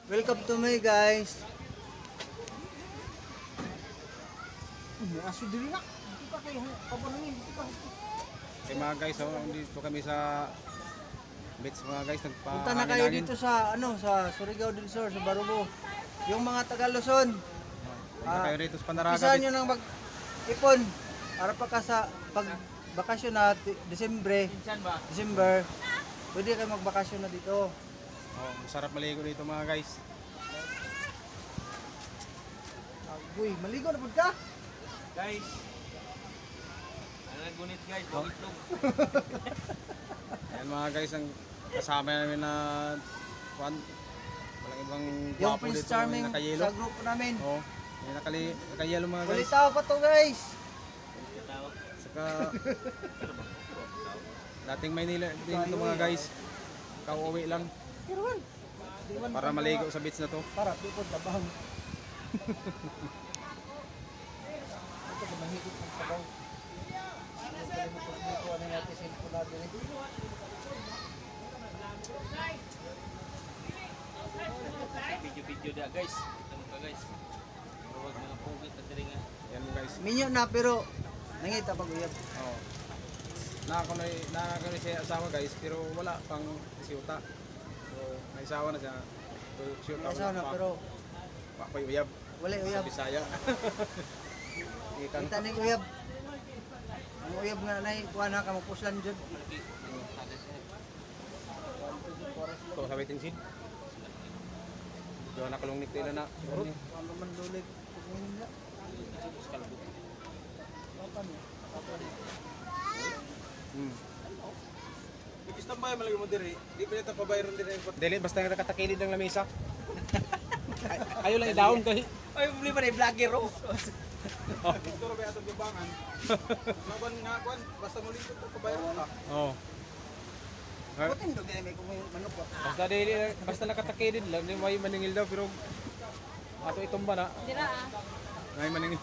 Welcome to me guys. Aso dili na. Dito ka kayo. Pabanangin dito ka. Okay mga guys, dito kami sa beach mga guys. Punta na kayo dito sa sa Surigao del Sur, sa Barubo. Yung mga taga Luzon, Punta kayo rito sa Panaraga. umpisa nyo nang mag-ipon para pa ka sa pag bakasyon na December, pwede kayo magbakasyon na dito. Oh, masarap maligo dito mga guys. Uy, maligo na pud ka? Guys, ano gunit guys, itlog. Ayan mga guys, ang kasama namin na walang ibang Yung gwapo Prince dito Charming nakayelo. sa grupo namin. Oh, yung nakayelo mga guys. Ulitaw pa to guys. Saka dating Maynila din ito mga guys. Kauwi lang Kirwan. para maligo sa beach na to. Para pipod tabang. Ito ba mahigit ng sabaw? Ito ano natin sa info natin. Video-video dia guys. Tama ka guys. Huwag mga pugit at ringa. Yan guys. Minyo na pero nangita pag uyab. Oh. Nakakuha siya asawa guys, pero wala pang siyuta. So, may asawa na siya. So, siyuta Asa na pero Papoy uyab. wala Sa uyab. Bisaya. Ikan. Kita ni uyab. Ang uyab nga nay kuha na ka magpuslan jud. Ito sa waiting seat. Diyan nakalungnik nila na. Urot, ano man dulig. Nila. Apa ni? Apa ni? Ikistan ba yung malagay mo diri? Di pa nito pabayron din yung Dili, basta nakatakilid ng lamesa. Ayaw lang i-down kasi. Ay, buli pa na yung vlogger oh. Ito rin ba itong gubangan? Laban nga kwan, basta muli ito pabayron ka. Oo. Putin dog din may kung manok ba. Basta nakatakilid lang, may maningil daw pero ato itumba na. Dira ah. May maningil.